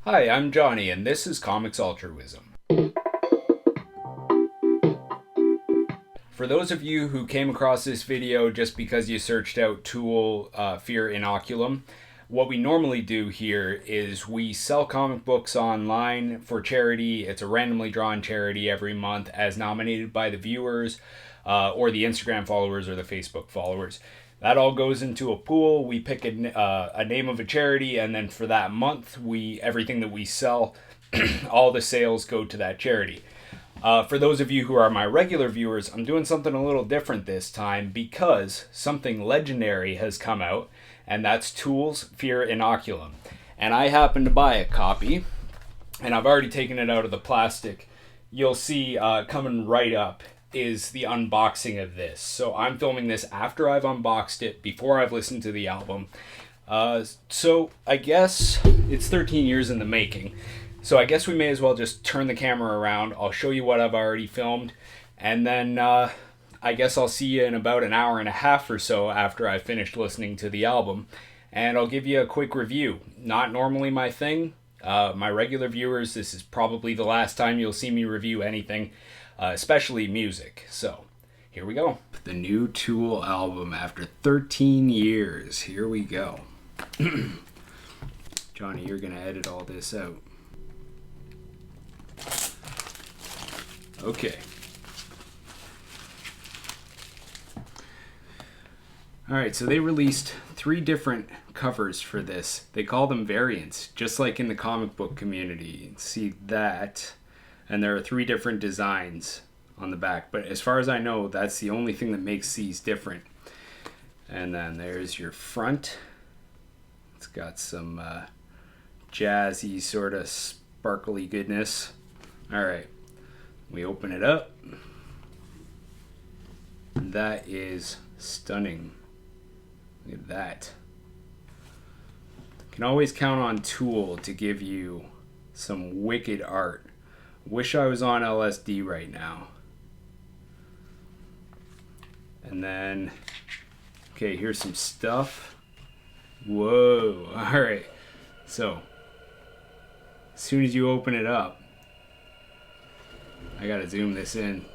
Hi, I'm Johnny, and this is Comics Altruism. For those of you who came across this video just because you searched out Tool Fear Inoculum, what we normally do here is we sell comic books online for charity. It's a randomly drawn charity every month as nominated by the viewers or the Instagram followers or the Facebook followers. That all goes into a pool. We pick a name of a charity, and then for that month, everything that we sell, all the sales go to that charity. For those of you who are my regular viewers, I'm doing something a little different this time because something legendary has come out, and that's Tool's Fear Inoculum. And I happened to buy a copy, and I've already taken it out of the plastic. You'll see coming right up is the unboxing of this. So I'm filming this after I've unboxed it, before I've listened to the album. So I guess it's 13 years in the making. So I guess we may as well just turn the camera around. I'll show you what I've already filmed. And then I guess I'll see you in about an hour and a half or so after I've finished listening to the album. And I'll give you a quick review. Not normally my thing. My regular viewers, this is probably the last time you'll see me review anything. Especially music. So, here we go. The new Tool album after 13 years. Here we go. Johnny, you're gonna edit all this out. Okay. Alright, so they released 3 different covers for this. They call them variants, just like in the comic book community. You can see that. And there are 3 different designs on the back. But as far as I know, that's the only thing that makes these different. And then there's your front. It's got some jazzy sort of sparkly goodness. Alright, we open it up. That is stunning. Look at that. You can always count on Tool to give you some wicked art. Wish I was on LSD right now. And then, okay, here's some stuff. Whoa, all right. So, as soon as you open it up, I gotta zoom this in.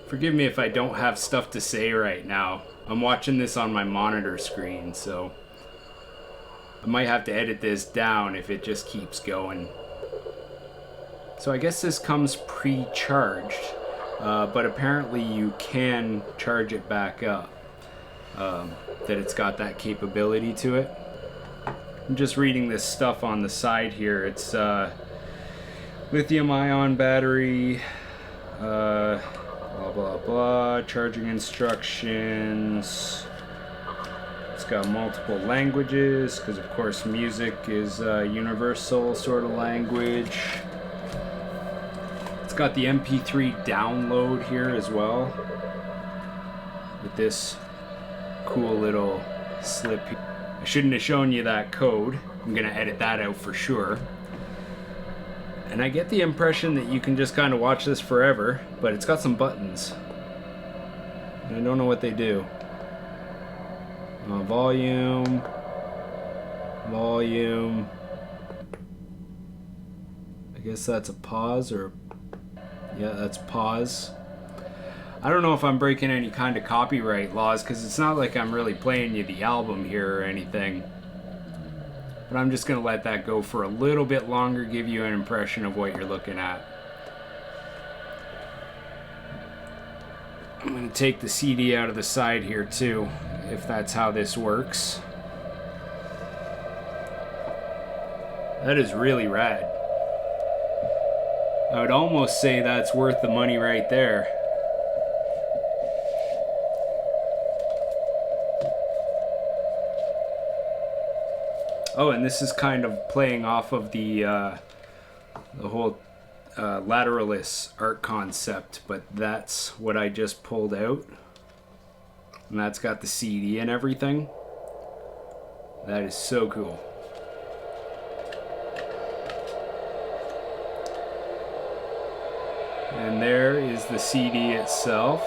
Forgive me if I don't have stuff to say right now. I'm watching this on my monitor screen, so I might have to edit this down if it just keeps going. So I guess this comes pre-charged, but apparently you can charge it back up. That it's got that capability to it. I'm just reading this stuff on the side here. It's lithium-ion battery, blah blah blah, charging instructions. It's got multiple languages, because of course music is a universal sort of language. It's got the MP3 download here as well, with this cool little slip. I shouldn't have shown you that code. I'm gonna edit that out for sure. And I get the impression that you can just kind of watch this forever, but it's got some buttons. And I don't know what they do. Volume. I guess that's a pause, or yeah, that's pause. I don't know if I'm breaking any kind of copyright laws, because it's not like I'm really playing you the album here or anything. But I'm just going to let that go for a little bit longer, give you an impression of what you're looking at. I'm going to take the CD out of the side here too, if that's how this works. That is really rad. I would almost say that's worth the money right there. Oh, and this is kind of playing off of the whole lateralis art concept, but that's what I just pulled out. And that's got the CD and everything. That is so cool. And there is the CD itself.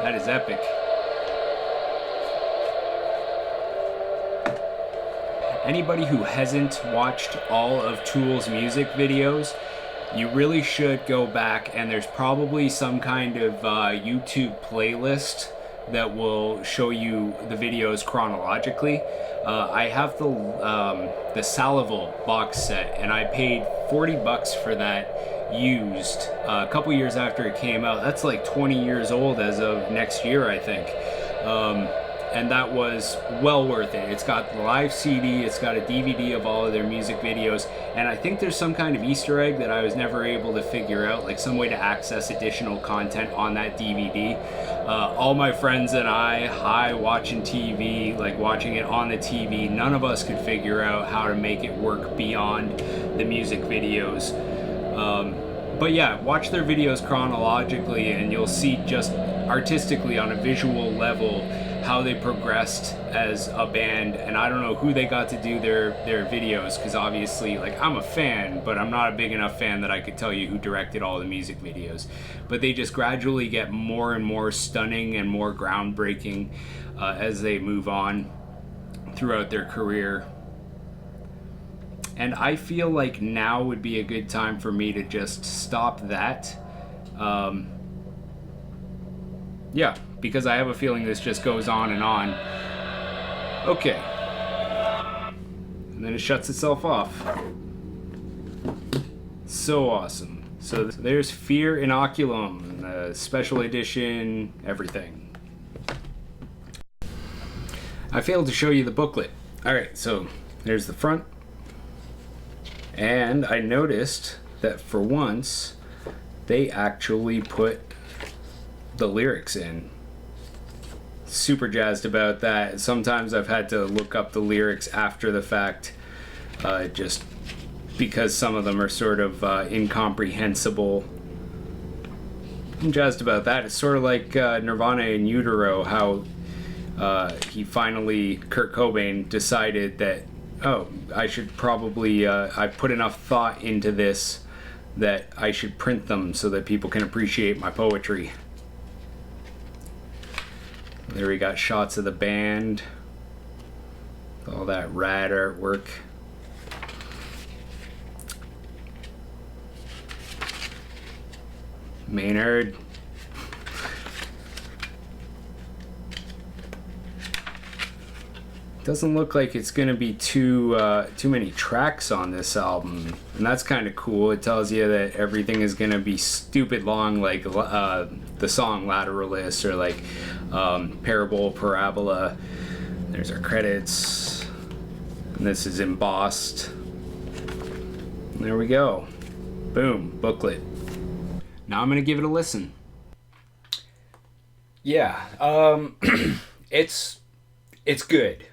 That is epic. Anybody who hasn't watched all of Tool's music videos, you really should go back, and there's probably some kind of YouTube playlist that will show you the videos chronologically. I have the Salival box set, and I paid $40 for that used a couple years after it came out. That's like 20 years old as of next year, I think. And that was well worth it. It's got the live CD, it's got a DVD of all of their music videos, and I think there's some kind of Easter egg that I was never able to figure out, like some way to access additional content on that DVD. All my friends and I, watching TV, like watching it on the TV, none of us could figure out how to make it work beyond the music videos. But yeah, watch their videos chronologically and you'll see just artistically on a visual level how they progressed as a band. And I don't know who they got to do their videos, because obviously, like, I'm a fan, but I'm not a big enough fan that I could tell you who directed all the music videos. But they just gradually get more and more stunning and more groundbreaking as they move on throughout their career. And I feel like now would be a good time for me to just stop that. Yeah, because I have a feeling this just goes on and on. Okay. And then it shuts itself off. So awesome. So there's Fear Inoculum, special edition, everything. I failed to show you the booklet. Alright, so there's the front. And I noticed that for once, they actually put the lyrics in. Super jazzed about that. Sometimes I've had to look up the lyrics after the fact, just because some of them are sort of incomprehensible. I'm jazzed about that. It's sort of like Nirvana in Utero, how Kurt Cobain decided that, oh, I should probably, I put enough thought into this that I should print them so that people can appreciate my poetry. There we got shots of the band. All that rad artwork. Maynard. Doesn't look like it's gonna be too many tracks on this album, and that's kind of cool. It tells you that everything is gonna be stupid long, like the song Lateralis or like Parable, Parabola. There's our credits, and this is embossed. And there we go. Boom, booklet. Now I'm gonna give it a listen. Yeah, it's good.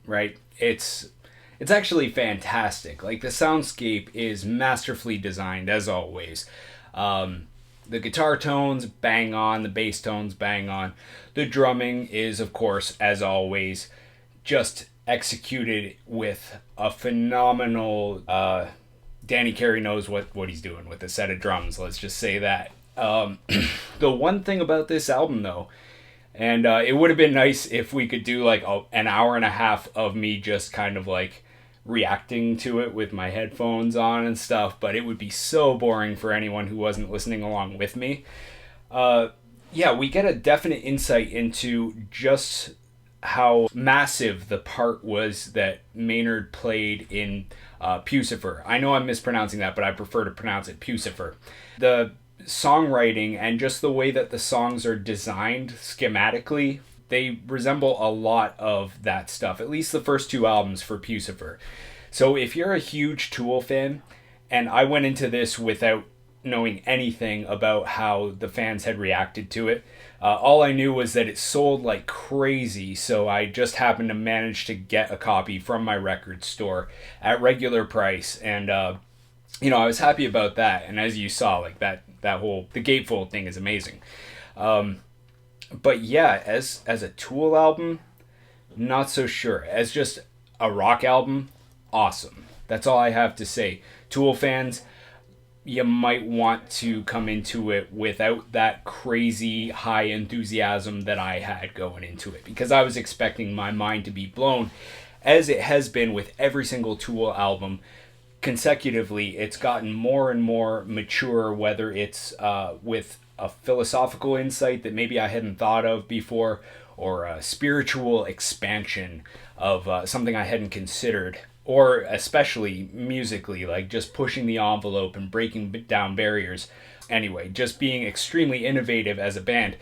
Right? It's actually fantastic. Like, the soundscape is masterfully designed, as always. The guitar tones bang on, the bass tones bang on. The drumming is, of course, as always, just executed with a phenomenal... Danny Carey knows what he's doing with a set of drums, let's just say that. The one thing about this album, though, and it would have been nice if we could do like an hour and a half of me just kind of like reacting to it with my headphones on and stuff, but it would be so boring for anyone who wasn't listening along with me. Yeah, we get a definite insight into just how massive the part was that Maynard played in Pucifer. I know I'm mispronouncing that, but I prefer to pronounce it Pucifer. The songwriting and just the way that the songs are designed schematically, they resemble a lot of that stuff, at least the first two albums for Pucifer. So if you're a huge Tool fan, and I went into this without knowing anything about how the fans had reacted to it, all I knew was that it sold like crazy, so I just happened to manage to get a copy from my record store at regular price, and I was happy about that. And as you saw, like that whole, the gatefold thing is amazing. But yeah, as a Tool album, not so sure. As just a rock album, awesome. That's all I have to say. Tool fans, you might want to come into it without that crazy high enthusiasm that I had going into it, because I was expecting my mind to be blown, as it has been with every single Tool album consecutively. It's gotten more and more mature, whether it's with a philosophical insight that maybe I hadn't thought of before, or a spiritual expansion of something I hadn't considered, or especially musically, like just pushing the envelope and breaking down barriers. Anyway, just being extremely innovative as a band.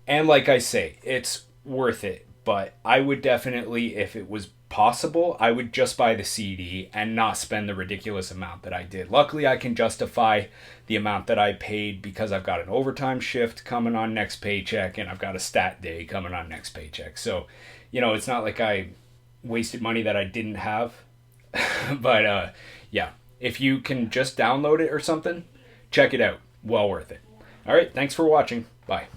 And like I say, it's worth it. But I would definitely, if it was possible, I would just buy the CD and not spend the ridiculous amount that I did. Luckily, I can justify the amount that I paid because I've got an overtime shift coming on next paycheck, and I've got a stat day coming on next paycheck. So, it's not like I wasted money that I didn't have. But yeah, if you can just download it or something, check it out. Well worth it. All right, thanks for watching. Bye.